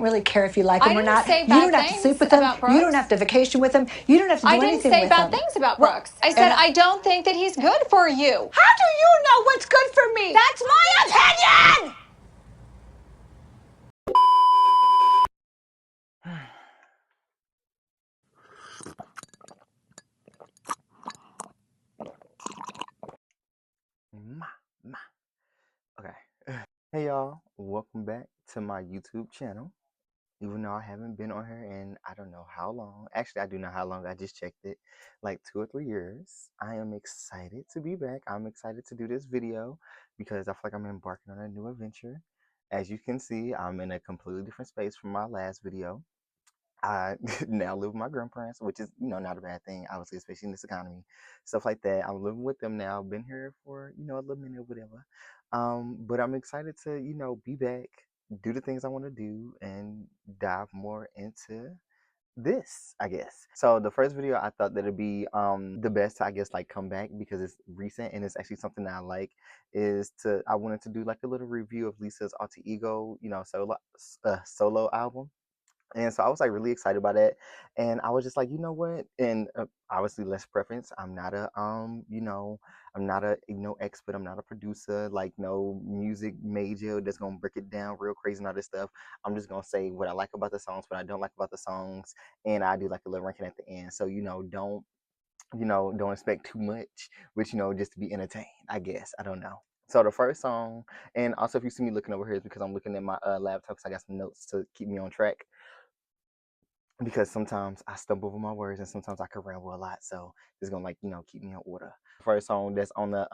Really care if you like him or not. Say You bad don't have to things sleep with him. about You don't Brooks. have to vacation with him. You don't have to do I didn't anything say with bad him. things about Well, Brooks. I said I don't think that he's good for you. How do you know what's good for me? That's my opinion! Ma, ma. Okay. Hey y'all, welcome back to my YouTube channel. Even though I haven't been on here in I don't know how long. Actually, I do know how long. I just checked it, like 2 or 3 years. I am excited to be back. I'm excited to do this video because I feel like I'm embarking on a new adventure. As you can see, I'm in a completely different space from my last video. I now live with my grandparents, which is, not a bad thing, obviously, especially in this economy, stuff like that. I'm living with them now. Been here for, a little minute or whatever. But I'm excited to, be back, do the things I want to do, and dive more into this, I guess. So the first video, I thought that it'd be the best to, I guess, like come back because it's recent and it's actually something that I like. I wanted to do like a little review of Lisa's alter ego, solo album. And so I was like really excited about that, and I was just like, you know what? And obviously, less preference. I'm not a expert. I'm not a producer, like no music major that's gonna break it down real crazy and all this stuff. I'm just gonna say what I like about the songs, what I don't like about the songs, and I do like a little ranking at the end. So don't expect too much, but just to be entertained. I guess I don't know. So the first song, and also if you see me looking over here, it's because I'm looking at my laptop because I got some notes to keep me on track because sometimes I stumble over my words and sometimes I can ramble a lot. So it's gonna keep me in order. First song that's on the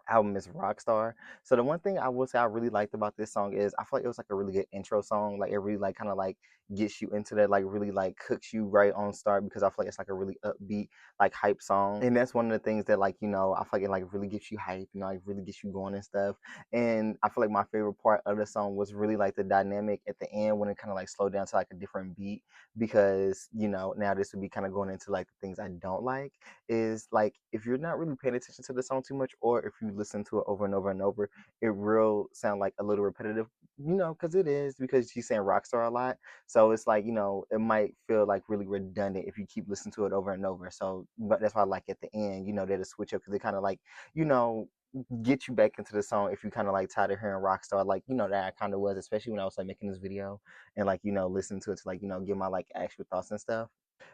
album is Rockstar. So the one thing I will say I really liked about this song is I feel like it was like a really good intro song. Like it really like kind of like gets you into that, like really like cooks you right on start because I feel like it's like a really upbeat, like hype song. And that's one of the things that like, I feel like it like really gets you hype, like really gets you going and stuff. And I feel like my favorite part of the song was really like the dynamic at the end when it kind of like slowed down to like a different beat because, now this would be kind of going into like the things I don't like is like if you're not really paying attention to the song too much, or if you listen to it over and over and over, it will sound like a little repetitive, because it is because she's saying Rockstar a lot. So it's like, it might feel like really redundant if you keep listening to it over and over. So, but that's why I like at the end, that it switch up because it kind of like, you know, get you back into the song if you kind of like tired of hearing Rockstar, like, that I kind of was, especially when I was like making this video and like, listening to it to like, give my like actual thoughts and stuff.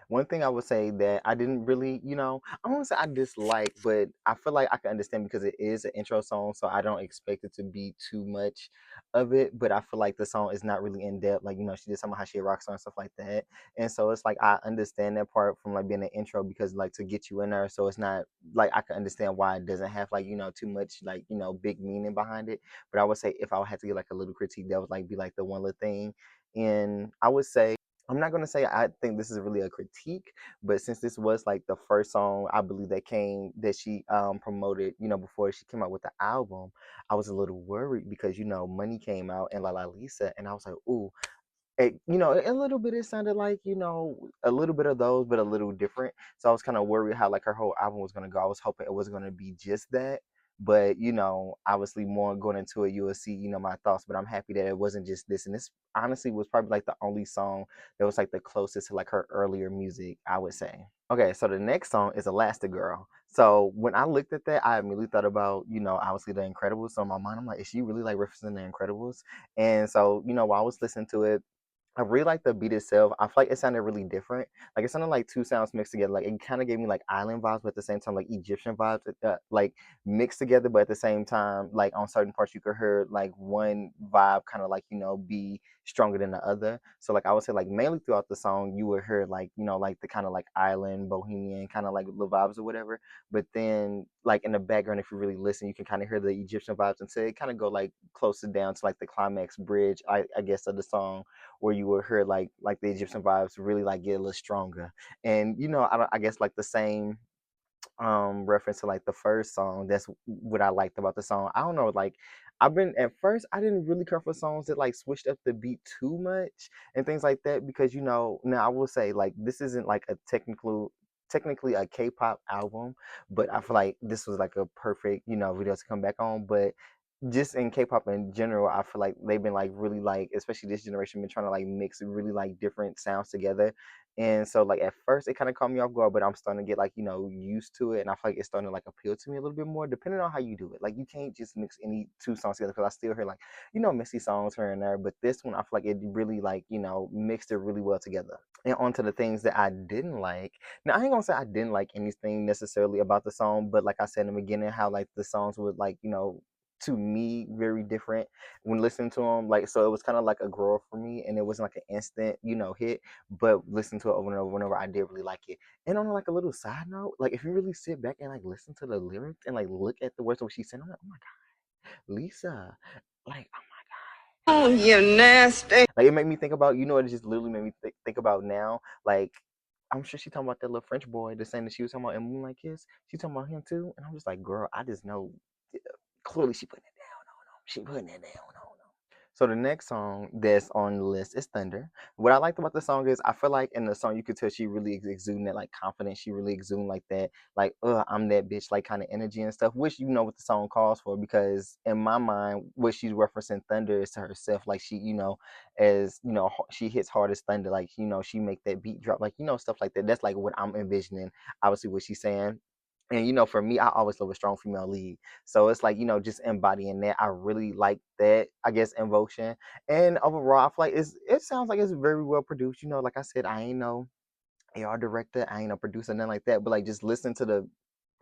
One thing I would say that I didn't really, I won't say I dislike, but I feel like I can understand because it is an intro song, so I don't expect it to be too much of it. But I feel like the song is not really in depth. Like, she did some of how she rocks on and stuff like that. And so it's like I understand that part from like being an intro because like to get you in there. So it's not like I can understand why it doesn't have like, too much like, big meaning behind it. But I would say if I had to get like a little critique, that would like be like the one little thing. And I would say I'm not gonna say I think this is really a critique, but since this was like the first song I believe that she promoted, before she came out with the album, I was a little worried because Money came out and La Lisa, and I was like, ooh, a little bit it sounded like, a little bit of those, but a little different. So I was kind of worried how like her whole album was gonna go. I was hoping it was gonna be just that. But obviously more going into it, you will see, my thoughts. But I'm happy that it wasn't just this. And this honestly was probably like the only song that was like the closest to like her earlier music, I would say. Okay, so the next song is Elastic Girl. So when I looked at that, I immediately thought about, obviously The Incredibles. So in my mind, I'm like, is she really like referencing The Incredibles? And so, while I was listening to it, I really like the beat itself. I feel like it sounded really different. Like it sounded like two sounds mixed together. Like it kind of gave me like island vibes, but at the same time like Egyptian vibes, like mixed together. But at the same time, like on certain parts, you could hear like one vibe kind of like be stronger than the other. So like I would say like mainly throughout the song, you would hear like like the kind of like island bohemian kind of like little vibes or whatever. But then like in the background, if you really listen, you can kind of hear the Egyptian vibes until it kind of go like closer down to like the climax bridge, I guess, of the song where you will hear like the Egyptian vibes really like get a little stronger. And I guess like the same reference to like the first song, that's what I liked about the song. I don't know, like I've been at first I didn't really care for songs that like switched up the beat too much and things like that because now I will say like this isn't like a technically a K-pop album, but I feel like this was like a perfect, video to come back on. But just in K-pop in general, I feel like they've been like really like, especially this generation, been trying to like mix really like different sounds together. And so like at first it kind of caught me off guard, but I'm starting to get like, used to it. And I feel like it's starting to like appeal to me a little bit more, depending on how you do it. Like you can't just mix any two songs together because I still hear like, messy songs here and there. But this one I feel like it really like, mixed it really well together. And onto the things that I didn't like. Now I ain't gonna say I didn't like anything necessarily about the song, but like I said in the beginning, how like the songs would like, to me very different when listening to them, like, so it was kind of like a grow for me, and it wasn't like an instant hit, but listen to it over and over whenever I did really like it. And on like a little side note, like if you really sit back and like listen to the lyrics and like look at the words of what she said, I'm like, oh my god, Lisa, like, oh my god, oh you nasty, like it made me think about, it just literally made me think about now, like I'm sure she talking about that little French boy, the same that she was talking about in Moonlight Kiss. She talking about him too, and I'm just like, girl, I just know, clearly she putting it down on him. She putting it down on him. So the next song that's on the list is Thunder. What I liked about the song is I feel like in the song you could tell she really exuding that like confidence. She really exuding like that, like I'm that bitch, like kind of energy and stuff. Which you know what the song calls for, because in my mind, what she's referencing Thunder is to herself. Like she, as she hits hard as thunder. Like she make that beat drop. Like stuff like that. That's like what I'm envisioning. Obviously, what she's saying. And for me, I always love a strong female lead. So it's like, just embodying that. I really like that, I guess, invocation. And overall, I feel like it sounds like it's very well produced. Like I said, I ain't no AR director, I ain't no producer, nothing like that. But like just listen to the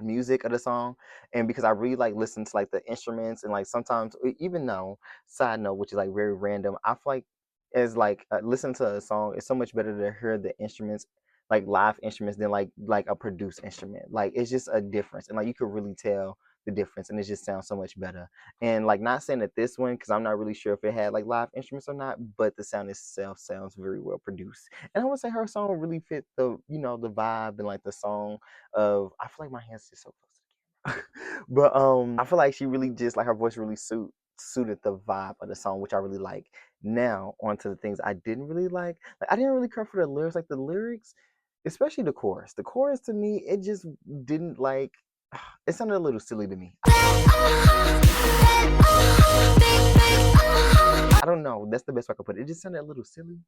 music of the song, and because I really like listen to like the instruments, and like sometimes even though, side note, which is like very random, I feel like as like listen to a song, it's so much better to hear the instruments, like live instruments, than like a produced instrument. Like it's just a difference, and like you could really tell the difference, and it just sounds so much better. And like not saying that this one, because I'm not really sure if it had like live instruments or not, but the sound itself sounds very well produced. And I would say her song really fit the the vibe and like the song of, I feel like my hands just so close to the camera. But I feel like she really just like her voice really suited the vibe of the song, which I really like. Now on to the things I didn't really like. Like I didn't really care for the lyrics. Like the lyrics, especially the chorus. The chorus to me, it just didn't like, it sounded a little silly to me. I don't know. That's the best way I could put it. It just sounded a little silly.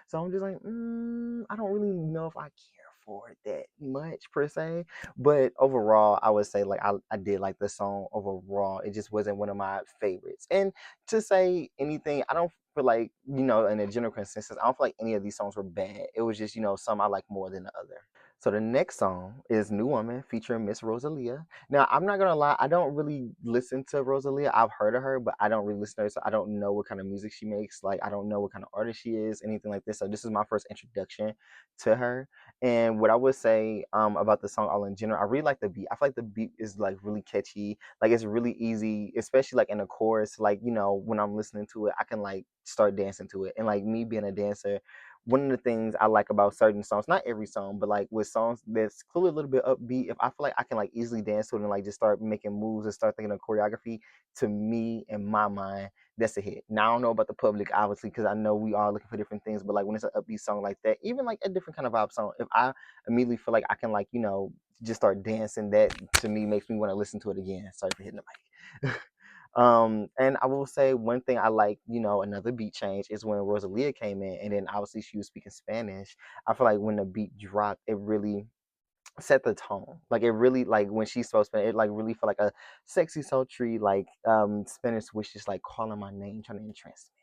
So I'm just like, I don't really know if I care for it that much per se. But overall, I would say like I did like the song overall. It just wasn't one of my favorites. And to say anything, I don't feel like, in a general consensus, I don't feel like any of these songs were bad. It was just, some I like more than the other. So the next song is New Woman featuring Miss Rosalia. Now, I'm not gonna lie, I don't really listen to Rosalia. I've heard of her, but I don't really listen to her, so I don't know what kind of music she makes. Like, I don't know what kind of artist she is, anything like this. So this is my first introduction to her. And what I would say about the song all in general, I really like the beat. I feel like the beat is like really catchy. Like it's really easy, especially like in the chorus. Like, when I'm listening to it, I can like start dancing to it. And like me being a dancer, one of the things I like about certain songs, not every song, but like with songs that's clearly a little bit upbeat, if I feel like I can like easily dance to it and like just start making moves and start thinking of choreography, to me, in my mind, that's a hit. Now I don't know about the public, obviously, because I know we are looking for different things, but like when it's an upbeat song like that, even like a different kind of vibe song, if I immediately feel like I can like, just start dancing, that to me makes me want to listen to it again. Sorry for hitting the mic. And I will say one thing I like, another beat change is when Rosalia came in, and then obviously she was speaking Spanish. I feel like when the beat dropped, it really set the tone. Like it really, like when she spoke Spanish, it like really felt like a sexy sultry like Spanish, which is like calling my name, trying to entrance me.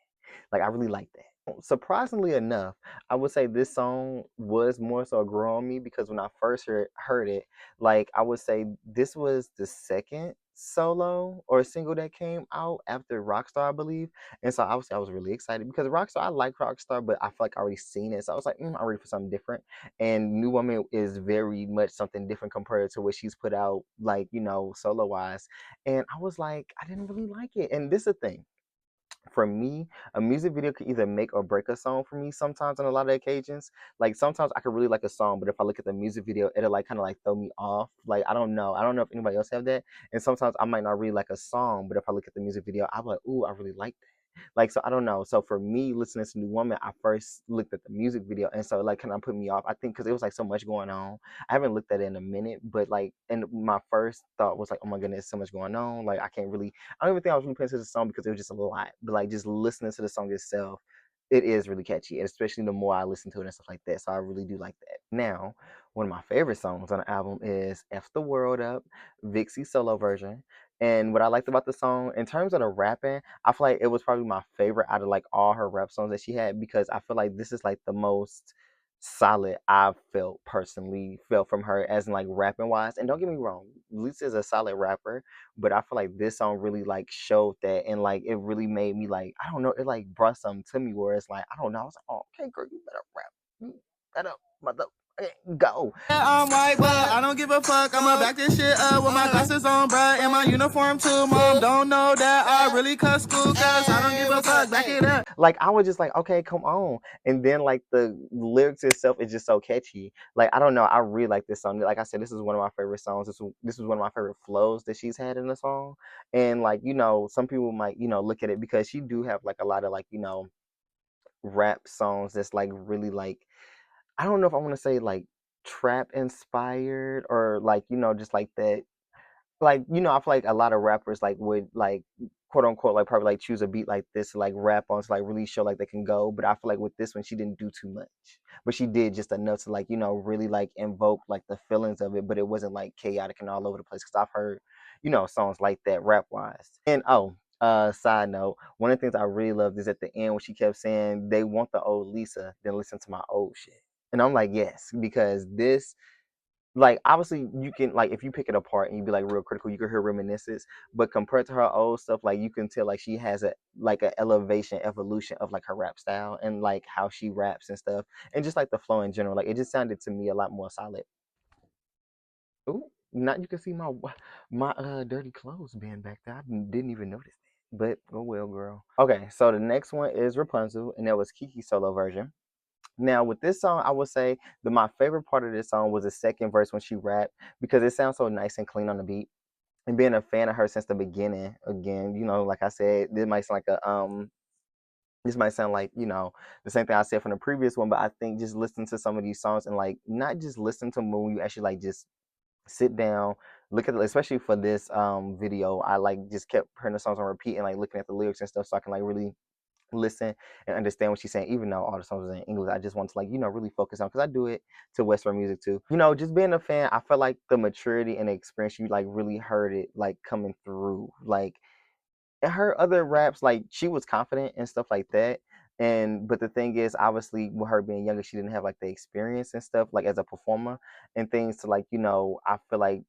Like I really like that. Surprisingly enough, I would say this song was more so a grow on me, because when I first heard it, like I would say this was the second solo or single that came out after Rockstar, I believe. And so obviously I was really excited because Rockstar, I like Rockstar, but I feel like I already seen it. So I was like, I'm ready for something different. And New Woman is very much something different compared to what she's put out, like, solo wise. And I was like, I didn't really like it. And this is the thing, for me, a music video could either make or break a song for me sometimes on a lot of occasions. Like sometimes I could really like a song, but if I look at the music video, it'll like kind of like throw me off. Like I don't know. I don't know if anybody else have that. And sometimes I might not really like a song, but if I look at the music video, I'm like, ooh, I really like that. Like, so I don't know. So for me, listening to New Woman, I first looked at the music video, and so like kind of put me off. I think because it was like so much going on. I haven't looked at it in a minute, but like, and my first thought was like, oh my goodness, so much going on. Like, I can't really. I don't even think I was really paying attention to the song because it was just a lot. But like, just listening to the song itself, it is really catchy, and especially the more I listen to it and stuff like that. So I really do like that. Now, one of my favorite songs on the album is "F the World Up," Vixie's solo version. And what I liked about the song, in terms of the rapping, I feel like it was probably my favorite out of like all her rap songs that she had because I feel like this is like the most solid I've felt from her as in like rapping wise. And don't get me wrong, Lisa is a solid rapper, but I feel like this song really like showed that and like it really made me like I don't know, it like brought something to me where it's like I don't know, I was like, oh okay girl, you better rap. You better mother go. Yeah, I'm white, but I don't give a fuck. I'ma back this shit up with my glasses on, bruh, and my uniform too. Mom don't know that I really cut school, cause I don't give a fuck. Back it up. Like I was just like, okay, come on. And then like the lyrics itself is just so catchy. Like I don't know, I really like this song. Like I said, this is one of my favorite songs. This was one of my favorite flows that she's had in the song. And like, you know, some people might, you know, look at it because she do have like a lot of like, you know, rap songs that's like really like I don't know if I want to say like trap inspired or like, you know, just like that like you know, I feel like a lot of rappers like would like quote unquote like probably like choose a beat like this to like rap on to like really show like they can go. But I feel like with this one she didn't do too much. But she did just enough to like, you know, really like invoke like the feelings of it, but it wasn't like chaotic and all over the place. Cause I've heard, you know, songs like that rap wise. And oh, side note, one of the things I really loved is at the end when she kept saying they want the old Lisa, then listen to my old shit. And I'm like, yes, because this like obviously you can like if you pick it apart and you be like real critical, you can hear reminiscence. But compared to her old stuff, like you can tell like she has a like an elevation, evolution of like her rap style and like how she raps and stuff, and just like the flow in general. Like it just sounded to me a lot more solid. Ooh, now you can see my dirty clothes being back there. I didn't even notice that. But oh well, girl. Okay, so the next one is Rapunzel, and that was Kiki's solo version. Now, with this song, I would say that my favorite part of this song was the second verse when she rapped because it sounds so nice and clean on the beat. And being a fan of her since the beginning, again, you know, like I said, this might sound like, you know, the same thing I said from the previous one, but I think just listening to some of these songs and like not just listen to them when you actually like just sit down, look at it, especially for this video, I like just kept hearing the songs on repeat and like looking at the lyrics and stuff so I can like really listen and understand what she's saying, even though all the songs are in English. I just want to like, you know, really focus on because I do it to Western music too. You know, just being a fan, I felt like the maturity and the experience you like really heard it like coming through. Like in her other raps, like she was confident and stuff like that. And but the thing is, obviously, with her being younger, she didn't have like the experience and stuff like as a performer and things to like, you know, I feel like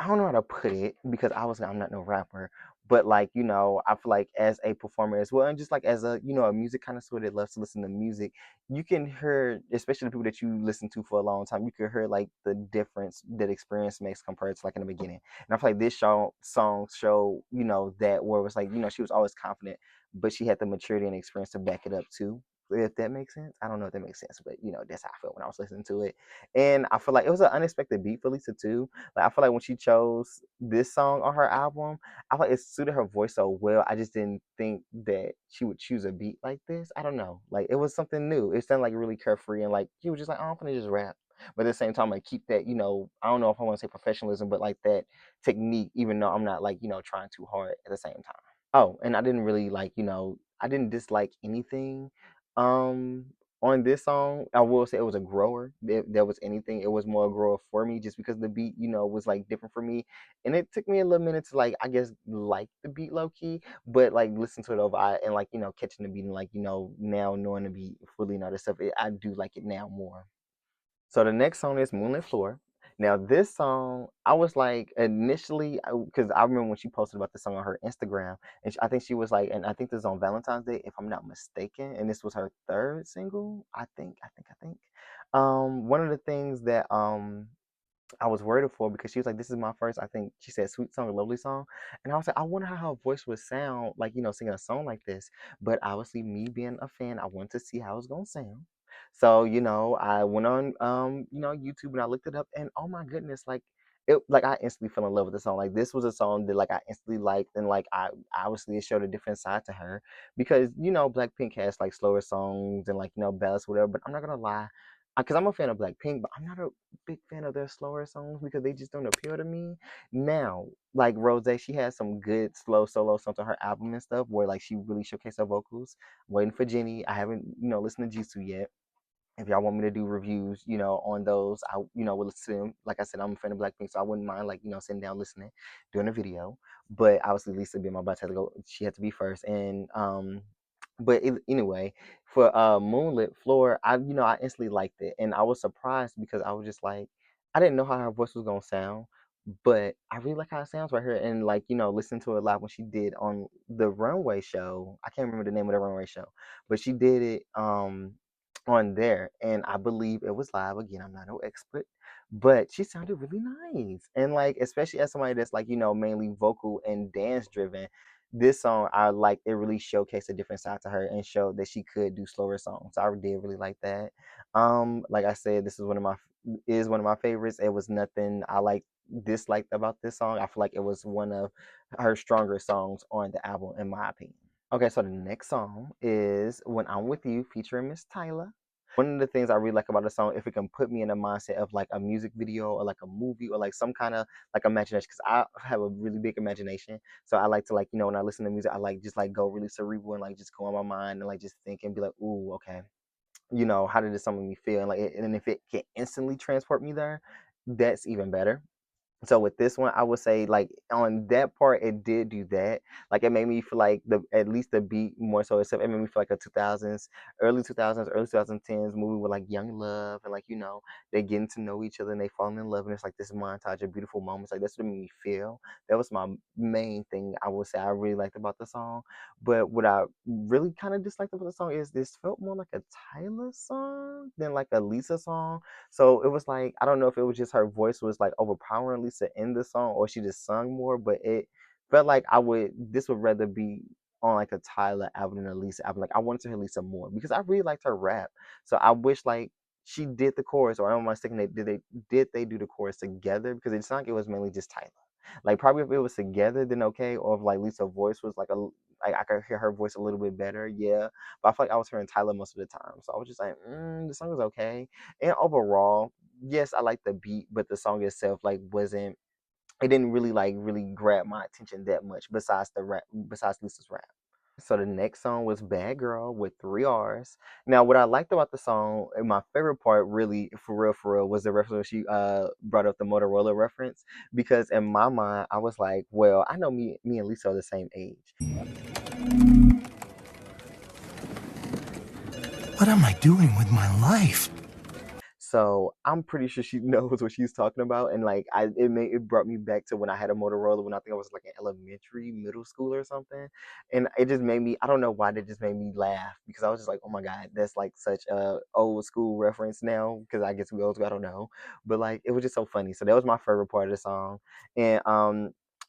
I don't know how to put it because obviously I'm not no rapper, but like you know, I feel like as a performer as well, and just like as a you know a music connoisseur that loves to listen to music, you can hear, especially the people that you listen to for a long time, you can hear like the difference that experience makes compared to like in the beginning. And I feel like this song show you know that where it was like you know she was always confident, but she had the maturity and experience to back it up too. If that makes sense, I don't know if that makes sense, but you know that's how I felt when I was listening to it, and I feel like it was an unexpected beat for Lisa too like I feel like when she chose this song on her album, I feel like it suited her voice so well. I just didn't think that she would choose a beat like this. I don't know. Like it was something new. It sounded like really carefree and like she was just like, oh, I'm gonna just rap. But at the same time, like keep that, you know, I don't know if I want to say professionalism, but like that technique, even though I'm not like, you know, trying too hard at the same time. Oh, and I didn't really like, you know, I didn't dislike anything. Um, on this song, I will say it was a grower. If there was anything, it was more a grower for me just because the beat, you know, was like different for me. And it took me a little minute to like, I guess, like the beat low key, but like listen to it over and like, you know, catching the beat and like, you know, now knowing the beat fully and all this stuff, I do like it now more. So the next song is Moonlit Floor. Now this song, I was like initially because I remember when she posted about this song on her Instagram, and I think she was like, and I think this is on Valentine's Day, if I'm not mistaken, and this was her third single. I think. One of the things that I was worried for because she was like, "This is my first." I think she said "sweet song" or "lovely song," and I was like, "I wonder how her voice would sound like, you know, singing a song like this." But obviously, me being a fan, I wanted to see how it's gonna sound. So you know, I went on you know YouTube and I looked it up, and oh my goodness, like it like I instantly fell in love with the song. Like this was a song that like I instantly liked, and like I obviously it showed a different side to her because Blackpink has like slower songs and like ballads whatever. But I'm not gonna lie, because I'm a fan of Blackpink, but I'm not a big fan of their slower songs because they just don't appeal to me. Now, like Rose, she has some good slow solo songs on her album and stuff where like she really showcased her vocals. I'm waiting for Jenny. I haven't listened to Jisoo yet. If y'all want me to do reviews, on those, I, will listen to them. Like I said, I'm a fan of Blackpink, so I wouldn't mind, like, sitting down listening, doing a video. But obviously, Lisa being my butt had to go. She had to be first, and but anyway, for Moonlit Floor, I instantly liked it, and I was surprised because I was just like, I didn't know how her voice was gonna sound, but I really like how it sounds right here, and like listen to it live when she did on the runway show. I can't remember the name of the runway show, but she did it on there, and I believe it was live. Again, I'm not no expert, but she sounded really nice, and like especially as somebody that's like mainly vocal and dance driven, this song I like it really showcased a different side to her and showed that she could do slower songs. I did really like that. Like I said, this is one of my favorites. It was nothing I like disliked about this song. I feel like it was one of her stronger songs on the album, in my opinion. Okay, so the next song is When I'm With You featuring Miss Tyler. One of the things I really like about the song, if it can put me in a mindset of like a music video or like a movie or like some kind of like imagination, because I have a really big imagination. So I like to like, when I listen to music, I like just like go really cerebral and like just go on my mind and like just think and be like, ooh, okay, how did this song make me feel? And like, and if it can instantly transport me there, that's even better. So with this one, I would say like on that part, it did do that. Like it made me feel like at least the beat more so itself. It made me feel like a 2000s, early 2010s movie with like young love and like they getting to know each other and they fall in love and it's like this montage of beautiful moments. Like that's what it made me feel. That was my main thing I would say I really liked about the song. But what I really kind of disliked about the song is this felt more like a Tyler song than like a Lisa song. So it was like I don't know if it was just her voice was like overpowering Lisa in the song or she just sung more, but it felt like this would rather be on like a Tyler album than a Lisa album. Like I wanted to hear Lisa more because I really liked her rap. So I wish like she did the chorus, or am I mistaken? Did they do the chorus together? Because it sounded like it was mainly just Tyler. Like probably if it was together, then okay. Or if like Lisa's voice was like I could hear her voice a little bit better, yeah. But I feel like I was hearing Tyler most of the time, so I was just like, the song was okay. And overall, yes, I like the beat, but the song itself like wasn't. It didn't really like really grab my attention that much. Besides the rap, besides Lisa's rap. So the next song was Bad Girl with 3 R's. Now, what I liked about the song, and my favorite part, really, for real, was the reference when she brought up the Motorola reference. Because in my mind, I was like, well, I know me and Lisa are the same age. What am I doing with my life? So I'm pretty sure she knows what she's talking about, and like it brought me back to when I had a Motorola when I think I was like in elementary, middle school or something, and it just made me I don't know why that just made me laugh because I was just like, oh my god, that's like such a old school reference now because I guess we old school, I don't know, but like it was just so funny. So that was my favorite part of the song, and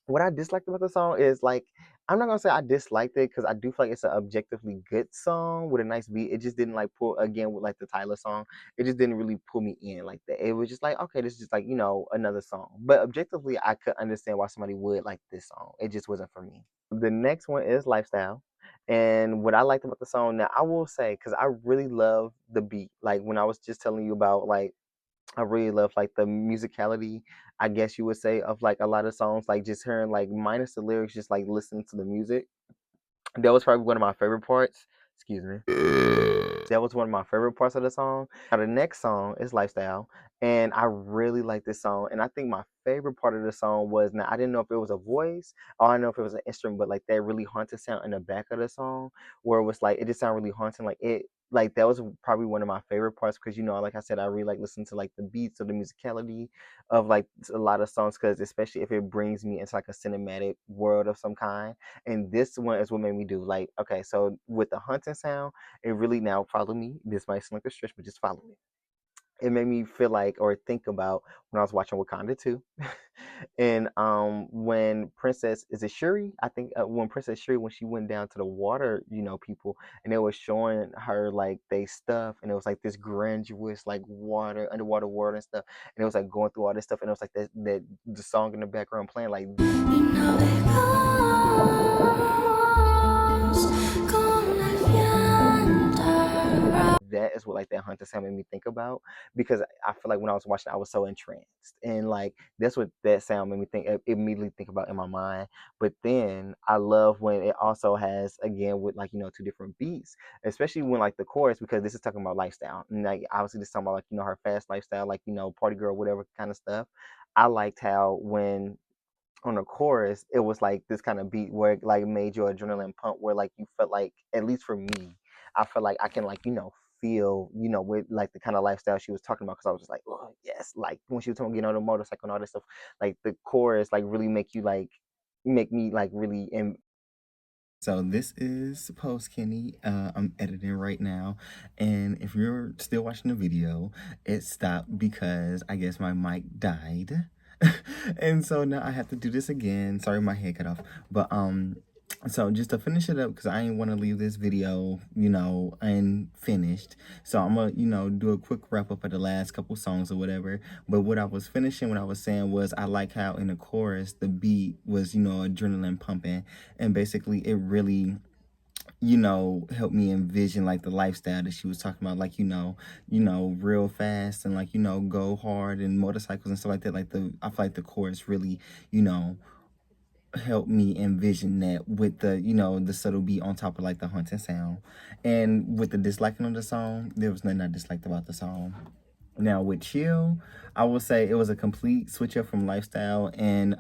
what I disliked about the song is like I'm not gonna say I disliked it because I do feel like it's an objectively good song with a nice beat. It just didn't like pull again with like the Tyler song, it just didn't really pull me in like that. It was just like, okay, this is just like, another song. But objectively, I could understand why somebody would like this song. It just wasn't for me. The next one is Lifestyle. And what I liked about the song, now I will say, because I really love the beat. Like when I was just telling you about like I really love like the musicality, I guess you would say, of like a lot of songs, like just hearing like minus the lyrics, just like listening to the music. That was probably one of my favorite parts. Excuse me. That was one of my favorite parts of the song. Now the next song is Lifestyle, and I really like this song. And I think my favorite part of the song was now I didn't know if it was a voice or I didn't know if it was an instrument, but like that really haunted sound in the back of the song, where it was like it just sounded really haunting. Like that was probably one of my favorite parts because like I said, I really like listening to like the beats or the musicality of like a lot of songs because especially if it brings me into like a cinematic world of some kind. And this one is what made me do like okay, so with the haunting sound, it really now follow me. This might sound like a stretch, but just follow me. it made me feel like or think about when I was watching Wakanda 2. And when Princess is it Shuri? I think when Princess Shuri when she went down to the water, people, and they were showing her like they stuff, and it was like this grandiose like water underwater world and stuff, and it was like going through all this stuff, and it was like that the song in the background playing like. That is what like that hunter sound made me think about, because I feel like when I was watching I was so entranced, and like that's what that sound made me think immediately think about in my mind. But then I love when it also has again with like two different beats, especially when like the chorus, because this is talking about lifestyle, and like obviously this is talking about like her fast lifestyle, like party girl whatever kind of stuff. I liked how when on the chorus, it was like this kind of beat where it like made your adrenaline pump, where like you felt like, at least for me, I felt like I can like, feel, with like the kind of lifestyle she was talking about. Cause I was just like, oh yes. Like when she was talking, getting on the motorcycle and all this stuff, like the chorus, like really make me like really so this is Post Kenny. I'm editing right now, and if you're still watching the video, it stopped because I guess my mic died, and so now I have to do this again. Sorry, my head cut off, but so just to finish it up, because I ain't want to leave this video, unfinished. So I'm gonna, do a quick wrap up of the last couple songs or whatever. But what I was finishing, what I was saying was, I like how in the chorus the beat was, adrenaline pumping, and basically it really helped me envision like the lifestyle that she was talking about, like real fast and like go hard and motorcycles and stuff like that. Like I feel like the chorus really helped me envision that with the the subtle beat on top of like the haunting sound. And with the disliking of the song, there was nothing I disliked about the song. Now with Chill, I will say it was a complete switch up from Lifestyle and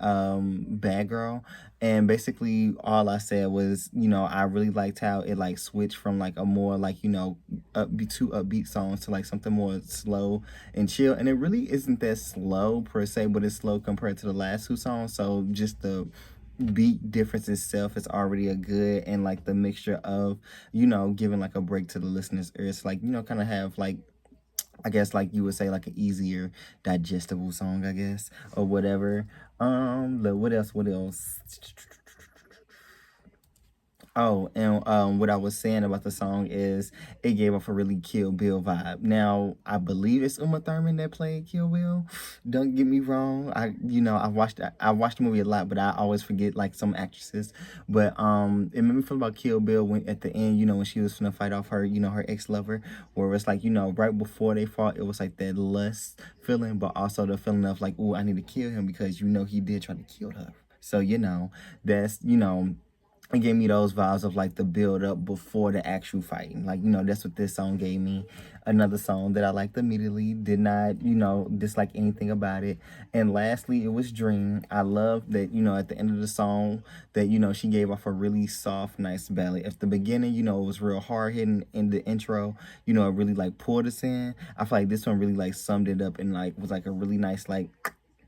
Bad Girl. And basically all I said was, I really liked how it like switched from like a more like, upbeat songs to like something more slow and chill. And it really isn't that slow per se, but it's slow compared to the last two songs. So just the beat difference itself is already a good, and like the mixture of giving like a break to the listener's ears, like kind of have like, I guess like you would say like an easier digestible song, I guess, or whatever. What else? Oh, and what I was saying about the song is it gave off a really Kill Bill vibe. Now, I believe it's Uma Thurman that played Kill Bill. Don't get me wrong. I watched the movie a lot, but I always forget like some actresses. But it made me feel about Kill Bill when at the end, when she was gonna fight off her, her ex-lover, where it's like, right before they fought, it was like that lust feeling, but also the feeling of like, oh, I need to kill him because he did try to kill her. So, that's, it gave me those vibes of like the build up before the actual fighting. Like, that's what this song gave me. Another song that I liked immediately, did not, dislike anything about it. And lastly, it was Dream. I love that, at the end of the song that, she gave off a really soft, nice ballad. At the beginning, it was real hard hitting. In the intro, it really like pulled us in. I feel like this one really like summed it up and like was like a really nice like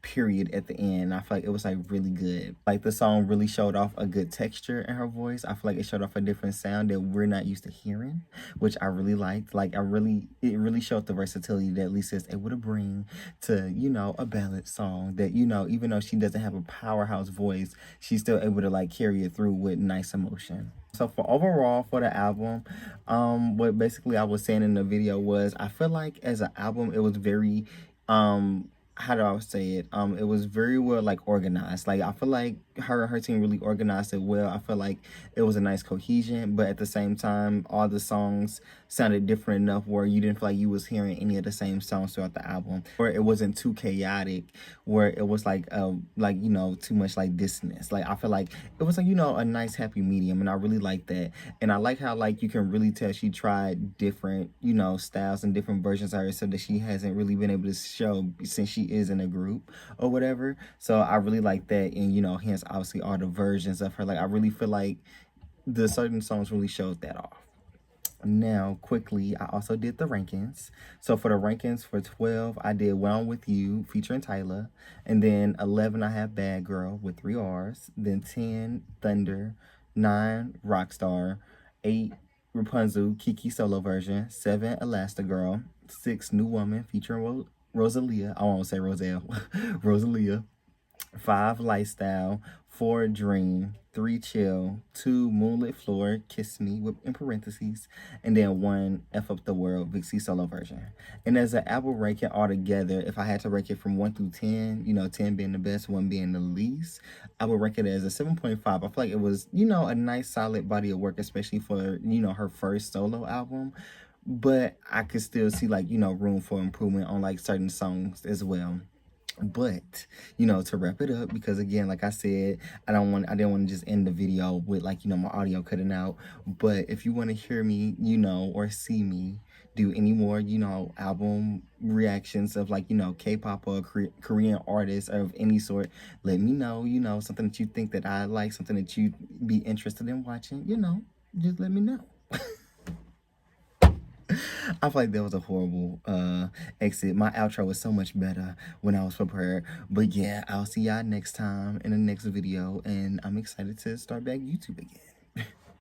period at the end. I feel like it was like really good. Like the song really showed off a good texture in her voice. I feel like it showed off a different sound that we're not used to hearing, which I really liked. Like it really showed the versatility that Lisa's able to bring to, a ballad song that, even though she doesn't have a powerhouse voice, she's still able to like carry it through with nice emotion. So for overall for the album, what basically I was saying in the video was, I feel like as an album, it was very, how do I say it? It was very well like organized. Like I feel like her team really organized it well. I feel like it was a nice cohesion, but at the same time, all the songs sounded different enough where you didn't feel like you was hearing any of the same songs throughout the album, where it wasn't too chaotic, where it was like too much like dissonance. Like I feel like it was like a nice happy medium, and I really like that. And I like how like you can really tell she tried different styles and different versions of herself that she hasn't really been able to show since she is in a group or whatever. So I really like that, and hence obviously all the versions of her. Like I really feel like the certain songs really showed that off. Now quickly, I also did the rankings. So for the rankings for 12, I did When I'm With You featuring Tyla, and then 11 I have Bad Girl with 3 R's, then 10 Thunder, 9 Rockstar, 8 Rapunzel Kiki solo version, 7 Elastigirl, 6, New Woman featuring Rosalia. I won't say Roselle. Rosalia. 5, Lifestyle. 4, Dream. 3, Chill. 2, Moonlit Floor, Kiss Me, with in parentheses. And then 1, F Up the World, Vixie solo version. And as an album ranking altogether, if I had to rank it from 1 through 10, 10 being the best, 1 being the least, I would rank it as a 7.5. I feel like it was, a nice solid body of work, especially for, her first solo album. But I could still see, room for improvement on, certain songs as well. But to wrap it up, because again, like I said, I didn't want to just end the video with my audio cutting out. But if you want to hear me, or see me do any more, album reactions of K-pop or Korean artists or of any sort, let me know, something that you think that I like, something that you'd be interested in watching, just let me know. I feel like that was a horrible exit. My outro was so much better when I was prepared. But yeah, I'll see y'all next time in the next video. And I'm excited to start back YouTube again.